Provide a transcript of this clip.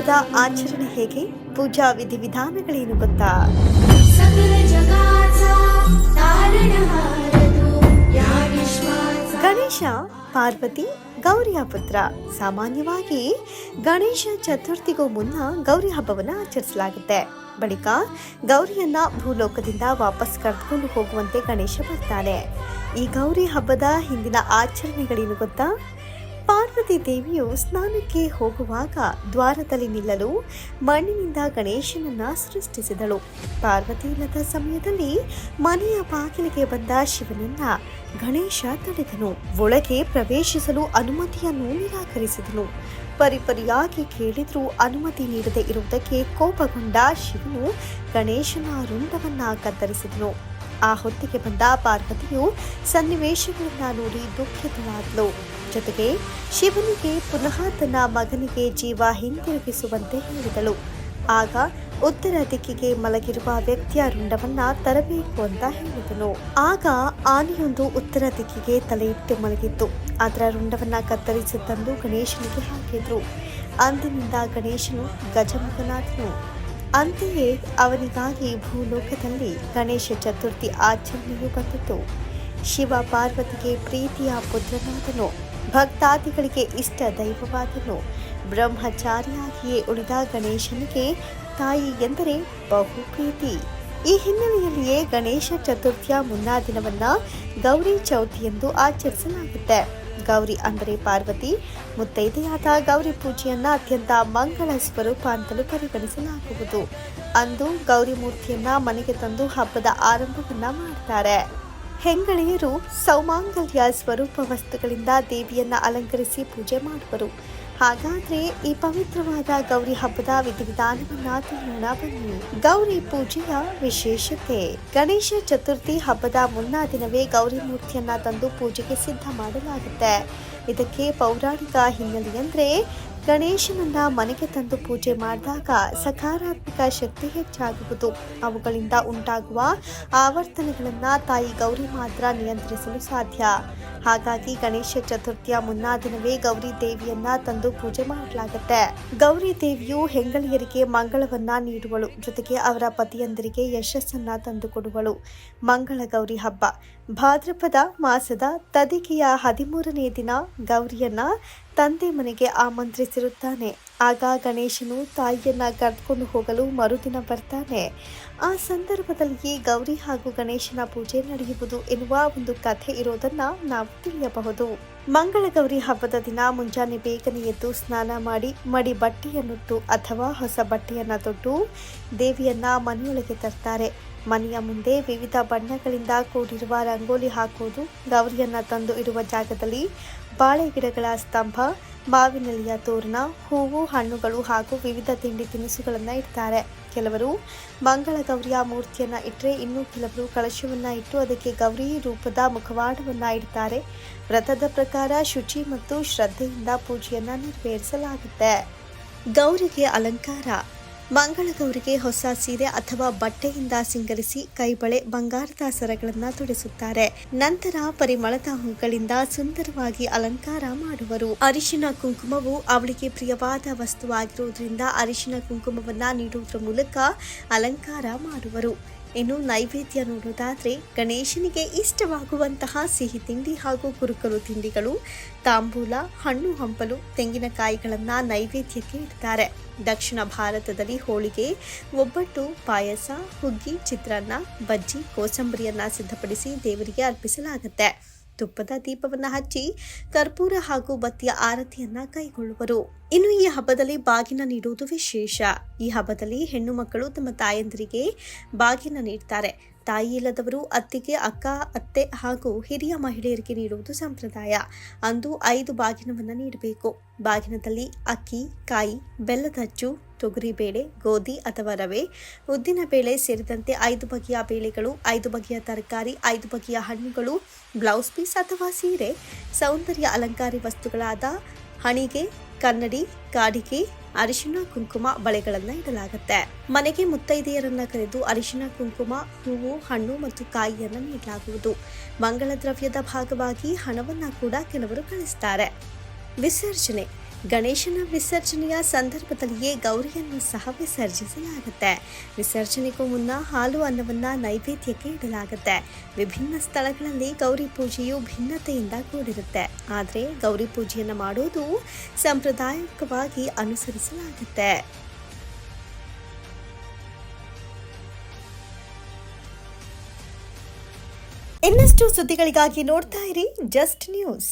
ಹಬ್ಬದ ಆಚರಣೆ ಹೇಗೆ? ಪೂಜಾ ವಿಧಿವಿಧಾನಗಳೇನು ಗೊತ್ತಾ? ಗಣೇಶ ಪಾರ್ವತಿ ಗೌರಿಯ ಪುತ್ರ. ಸಾಮಾನ್ಯವಾಗಿ ಗಣೇಶ ಚತುರ್ಥಿಗೂ ಮುನ್ನ ಗೌರಿ ಹಬ್ಬವನ್ನು ಆಚರಿಸಲಾಗುತ್ತೆ. ಬಳಿಕ ಗೌರಿಯನ್ನ ಭೂಲೋಕದಿಂದ ವಾಪಸ್ ಕರೆದುಕೊಂಡು ಹೋಗುವಂತೆ ಗಣೇಶ ಬರ್ತಾನೆ. ಈ ಗೌರಿ ಹಬ್ಬದ ಹಿಂದಿನ ಆಚರಣೆಗಳೇನು ಗೊತ್ತಾ? ಪಾರ್ವತಿ ದೇವಿಯು ಸ್ನಾನಕ್ಕೆ ಹೋಗುವಾಗ ದ್ವಾರದಲ್ಲಿ ನಿಲ್ಲಲು ಮಣ್ಣಿನಿಂದ ಗಣೇಶನನ್ನ ಸೃಷ್ಟಿಸಿದಳು. ಪಾರ್ವತಿ ಇಲ್ಲದ ಸಮಯದಲ್ಲಿ ಮನೆಯ ಬಾಗಿಲಿಗೆ ಬಂದ ಶಿವನನ್ನ ಗಣೇಶ ತಡೆದನು. ಒಳಗೆ ಪ್ರವೇಶಿಸಲು ಅನುಮತಿಯನ್ನು ನಿರಾಕರಿಸಿದನು. ಪರಿಪರಿಯಾಗಿ ಕೇಳಿದ್ರೂ ಅನುಮತಿ ನೀಡದೆ ಇರುವುದಕ್ಕೆ ಕೋಪಗೊಂಡ ಶಿವನು ಗಣೇಶನ ರುಂಡವನ್ನ ಕತ್ತರಿಸಿದನು. ಆ ಹೊತ್ತಿಗೆ ಬಂದ ಪಾರ್ವತಿಯು ಸನ್ನಿವೇಶಗಳನ್ನ ನೋಡಿ ದುಃಖಿತಳಾದಳು. ಜೊತೆಗೆ ಶಿವನಿಗೆ ಪುನಃ ತನ್ನ ಮಗನಿಗೆ ಜೀವ ಹಿಂದಿರುಗಿಸುವಂತೆ ಹೇಳಿದಳು. ಆಗ ಉತ್ತರ ದಿಕ್ಕಿಗೆ ಮಲಗಿರುವ ವ್ಯಕ್ತಿಯ ರುಂಡವನ್ನ ತರಬೇಕು ಅಂತ ಹೇಳಿದನು. ಆಗ ಆನೆಯೊಂದು ಉತ್ತರ ದಿಕ್ಕಿಗೆ ತಲೆ ಇಟ್ಟು ಮಲಗಿತ್ತು. ಅದರ ರುಂಡವನ್ನ ಕತ್ತರಿಸಿ ತಂದು ಗಣೇಶನಿಗೆ ಹಾಕಿದ್ರು. ಅಂದಿನಿಂದ ಗಣೇಶನು ಗಜಮುಖನಾದನು. ಅಂತೆಯೇ ಅವನಿಗಾಗಿ ಭೂಲೋಕದಲ್ಲಿ ಗಣೇಶ ಚತುರ್ಥಿ ಆಚರಣೆಯು ಬಂದಿತು. ಶಿವ ಪಾರ್ವತಿಗೆ ಪ್ರೀತಿಯ ಪುತ್ರನಾದನು. ಭಕ್ತಾದಿಗಳಿಗೆ ಇಷ್ಟ ದೈವವಾದನು. ಬ್ರಹ್ಮಚಾರಿಯಾಗಿಯೇ ಉಳಿದ ಗಣೇಶನಿಗೆ ತಾಯಿ ಎಂದರೆ ಬಹು ಪ್ರೀತಿ. ಈ ಹಿನ್ನೆಲೆಯಲ್ಲಿಯೇ ಗಣೇಶ ಚತುರ್ಥಿಯ ಮುನ್ನಾ ದಿನವನ್ನ ಗೌರಿ ಚೌತಿ ಎಂದು ಆಚರಿಸಲಾಗುತ್ತೆ. ಗೌರಿ ಅಂದರೆ ಪಾರ್ವತಿ. ಮುತ್ತೈದೆಯಾದ ಗೌರಿ ಪೂಜೆಯನ್ನ ಅತ್ಯಂತ ಮಂಗಳ ಸ್ವರೂಪ ಅಂತಲೂ ಪರಿಗಣಿಸಲಾಗುವುದು. ಅಂದು ಗೌರಿ ಮೂರ್ತಿಯನ್ನ ಮನೆಗೆ ತಂದು ಹಬ್ಬದ ಆರಂಭವನ್ನ ಮಾಡ್ತಾರೆ. ಹೆಂಗಳೆಯರು ಸೌಮಾಂಗಲ್ಯ ಸ್ವರೂಪ ವಸ್ತುಗಳಿಂದ ದೇವಿಯನ್ನ ಅಲಂಕರಿಸಿ ಪೂಜೆ ಮಾಡುವರು. ಹಾಗಾದ್ರೆ ಈ ಪವಿತ್ರವಾದ ಗೌರಿ ಹಬ್ಬದ ವಿಧಿವಿಧಾನವನ್ನ ತಿಳಿಯೋಣ ಬನ್ನಿ. ಗೌರಿ ಪೂಜೆಯ ವಿಶೇಷತೆ. ಗಣೇಶ ಚತುರ್ಥಿ ಹಬ್ಬದ ಮುನ್ನಾ ದಿನವೇ ಗೌರಿ ಮೂರ್ತಿಯನ್ನ ತಂದು ಪೂಜೆಗೆ ಸಿದ್ಧ ಮಾಡಲಾಗುತ್ತೆ. ಇದಕ್ಕೆ ಪೌರಾಣಿಕ ಹಿನ್ನೆಲೆ ಅಂದ್ರೆ ಗಣೇಶನನ್ನ ಮನೆಗೆ ತಂದು ಪೂಜೆ ಮಾಡಿದಾಗ ಸಕಾರಾತ್ಮಕ ಶಕ್ತಿ ಹೆಚ್ಚಾಗುವುದು. ಅವುಗಳಿಂದ ಉಂಟಾಗುವ ಆವರ್ತನಗಳನ್ನ ತಾಯಿ ಗೌರಿ ಮಾತ್ರ ನಿಯಂತ್ರಿಸಲು ಸಾಧ್ಯ. ಹಾಗಾಗಿ ಗಣೇಶ ಚತುರ್ಥಿಯ ಮುನ್ನಾ ದಿನವೇ ಗೌರಿ ದೇವಿಯನ್ನ ತಂದು ಪೂಜೆ ಮಾಡಲಾಗುತ್ತೆ. ಗೌರಿ ದೇವಿಯು ಹೆಂಗಳಿಯರಿಗೆ ಮಂಗಳವನ್ನ ನೀಡುವಳು. ಜೊತೆಗೆ ಅವರ ಪತಿಯಂದರಿಗೆ ಯಶಸ್ಸನ್ನ ತಂದುಕೊಡುವಳು. ಮಂಗಳ ಗೌರಿ ಹಬ್ಬ ಭಾದ್ರಪದ ಮಾಸದ ತದಿಕೆಯ 13ನೇ ದಿನ ಗೌರಿಯನ್ನ ತಂದೆ ಮನೆಗೆ ಆಮಂತ್ರಿಸಿರುತ್ತಾನೆ. ಆಗ ಗಣೇಶನು ತಾಯಿಯನ್ನ ಕರೆದುಕೊಂಡು ಹೋಗಲು ಮರುದಿನ ಬರ್ತಾನೆ. ಆ ಸಂದರ್ಭದಲ್ಲಿ ಗೌರಿ ಹಾಗೂ ಗಣೇಶನ ಪೂಜೆ ನಡೆಯುವುದು ಎನ್ನುವ ಒಂದು ಕಥೆ ಇರೋದನ್ನ ನಾವು ತಿಳಿಯಬಹುದು. ಮಂಗಳ ಗೌರಿ ಹಬ್ಬದ ದಿನ ಮುಂಜಾನೆ ಬೇಗನೆ ಎದ್ದು ಸ್ನಾನ ಮಾಡಿ ಮಡಿ ಬಟ್ಟೆಯನ್ನುಟ್ಟು ಅಥವಾ ಹೊಸ ಬಟ್ಟೆಯನ್ನ ತೊಟ್ಟು ದೇವಿಯನ್ನ ಮನೆಯೊಳಗೆ ತರ್ತಾರೆ. ಮನೆಯ ಮುಂದೆ ವಿವಿಧ ಬಣ್ಣಗಳಿಂದ ಕೂಡಿರುವ ರಂಗೋಲಿ ಹಾಕುವುದು. ಗೌರಿಯನ್ನ ತಂದು ಇರುವ ಜಾಗದಲ್ಲಿ ಬಾಳೆ ಗಿಡಗಳ ಸ್ತಂಭ, ಮಾವಿನೆಲೆಯ ತೋರಣ, ಹೂವು, ಹಣ್ಣುಗಳು ಹಾಗೂ ವಿವಿಧ ತಿಂಡಿ ತಿನಿಸುಗಳನ್ನು ಇಡ್ತಾರೆ. ಕೆಲವರು ಮಂಗಳ ಗೌರಿಯ ಮೂರ್ತಿಯನ್ನ ಇಟ್ಟರೆ ಇನ್ನು ಕೆಲವರು ಕಳಶವನ್ನ ಇಟ್ಟು ಅದಕ್ಕೆ ಗೌರಿ ರೂಪದ ಮುಖವಾಡವನ್ನ ಇಡ್ತಾರೆ. ವ್ರತದ ಪ್ರಕಾರ ಶುಚಿ ಮತ್ತು ಶ್ರದ್ಧೆಯಿಂದ ಪೂಜೆಯನ್ನ ನೆರವೇರಿಸಲಾಗುತ್ತೆ. ಗೌರಿಗೆ ಅಲಂಕಾರ. ಮಂಗಳ ಗೌರಿಗೆ ಹೊಸ ಸೀರೆ ಅಥವಾ ಬಟ್ಟೆಯಿಂದ ಸಿಂಗರಿಸಿ ಕೈಬಳೆ, ಬಂಗಾರದ ಸರಗಳನ್ನು ತೊಡಿಸುತ್ತಾರೆ. ನಂತರ ಪರಿಮಳದ ಹೂಗಳಿಂದ ಸುಂದರವಾಗಿ ಅಲಂಕಾರ ಮಾಡುವರು. ಅರಿಶಿನ ಕುಂಕುಮವು ಅವಳಿಗೆ ಪ್ರಿಯವಾದ ವಸ್ತುವಾಗಿರುವುದರಿಂದ ಅರಿಶಿನ ಕುಂಕುಮವನ್ನ ನೀಡುವುದರ ಮೂಲಕ ಅಲಂಕಾರ ಮಾಡುವರು. ಇನ್ನು ನೈವೇದ್ಯ ನೋಡುವುದಾದ್ರೆ ಗಣೇಶನಿಗೆ ಇಷ್ಟವಾಗುವಂತಹ ಸಿಹಿ ತಿಂಡಿ ಹಾಗೂ ಕುರುಕಲು ತಿಂಡಿಗಳು, ತಾಂಬೂಲ, ಹಣ್ಣು ಹಂಪಲು, ತೆಂಗಿನಕಾಯಿಗಳನ್ನು ನೈವೇದ್ಯಕ್ಕೆ ಇಡ್ತಾರೆ. ದಕ್ಷಿಣ ಭಾರತದಲ್ಲಿ ಹೋಳಿಗೆ, ಒಬ್ಬಟ್ಟು, ಪಾಯಸ, ಹುಗ್ಗಿ, ಚಿತ್ರಾನ್ನ, ಬಜ್ಜಿ, ಕೋಸಂಬರಿಯನ್ನ ಸಿದ್ಧಪಡಿಸಿ ದೇವರಿಗೆ ಅರ್ಪಿಸಲಾಗುತ್ತೆ. ತುಪ್ಪದ ದೀಪವನ್ನು ಹಚ್ಚಿ ಕರ್ಪೂರ ಹಾಗೂ ಬತ್ತಿಯ ಆರತಿಯನ್ನ ಕೈಗೊಳ್ಳುವರು. ಇನ್ನು ಈ ಹಬ್ಬದಲ್ಲಿ ಬಾಗಿನ ನೀಡುವುದು ವಿಶೇಷ. ಈ ಹಬ್ಬದಲ್ಲಿ ಹೆಣ್ಣು ಮಕ್ಕಳು ತಮ್ಮ ತಾಯಂದಿರಿಗೆ ಬಾಗಿನ ನೀಡ್ತಾರೆ. ತಾಯಿ ಇಲ್ಲದವರು ಅತ್ತಿಗೆ, ಅಕ್ಕ, ಅತ್ತೆ ಹಾಗೂ ಹಿರಿಯ ಮಹಿಳೆಯರಿಗೆ ನೀಡುವುದು ಸಂಪ್ರದಾಯ. ಅಂದು 5 ಬಾಗಿನವನ್ನು ನೀಡಬೇಕು. ಬಾಗಿನದಲ್ಲಿ ಅಕ್ಕಿ, ಕಾಯಿ, ಬೆಲ್ಲದ ಅಚ್ಚು, ತೊಗರಿಬೇಳೆ, ಗೋಧಿ ಅಥವಾ ರವೆ, ಉದ್ದಿನ ಬೇಳೆ ಸೇರಿದಂತೆ 5 ಬಗೆಯ ಬೇಳೆಗಳು, 5 ಬಗೆಯ ತರಕಾರಿ, 5 ಬಗೆಯ ಹಣ್ಣುಗಳು, ಬ್ಲೌಸ್ ಪೀಸ್ ಅಥವಾ ಸೀರೆ, ಸೌಂದರ್ಯ ಅಲಂಕಾರಿ ವಸ್ತುಗಳಾದ ಹಣಿಗೆ, ಕನ್ನಡಿ, ಕಾಡಿಗೆ, ಅರಿಶಿನ ಕುಂಕುಮ, ಬಳೆಗಳನ್ನು ಇಡಲಾಗುತ್ತೆ. ಮನೆಗೆ ಮುತ್ತೈದೆಯರನ್ನ ಕರೆದು ಅರಿಶಿನ ಕುಂಕುಮ, ಹೂವು, ಹಣ್ಣು ಮತ್ತು ಕಾಯಿಯನ್ನು ನೀಡಲಾಗುವುದು. ಮಂಗಳ ದ್ರವ್ಯದ ಭಾಗವಾಗಿ ಹಣವನ್ನ ಕೂಡ ಕೆಲವರು ಕಳಿಸ್ತಾರೆ. ವಿಸರ್ಜನೆ. ಗಣೇಶನ ವಿಸರ್ಜನೆಯ ಸಂದರ್ಭದಲ್ಲಿಯೇ ಗೌರಿಯನ್ನು ಸಹ ವಿಸರ್ಜಿಸಲಾಗುತ್ತೆ. ವಿಸರ್ಜನೆಗೂ ಮುನ್ನ ಹಾಲು ಅನ್ನವನ್ನು ನೈವೇದ್ಯಕ್ಕೆ ಇಡಲಾಗುತ್ತೆ. ವಿಭಿನ್ನ ಸ್ಥಳಗಳಲ್ಲಿ ಗೌರಿ ಪೂಜೆಯು ಭಿನ್ನತೆಯಿಂದ ಕೂಡಿರುತ್ತೆ. ಆದರೆ ಗೌರಿ ಪೂಜೆಯನ್ನು ಮಾಡೋದು ಸಾಂಪ್ರದಾಯಿಕವಾಗಿ ಅನುಸರಿಸಲಾಗುತ್ತೆ. ಇನ್ನಷ್ಟು ಸುದ್ದಿಗಳಿಗಾಗಿ ನೋಡ್ತಾ ಇರಿ ಜಸ್ಟ್ ನ್ಯೂಸ್.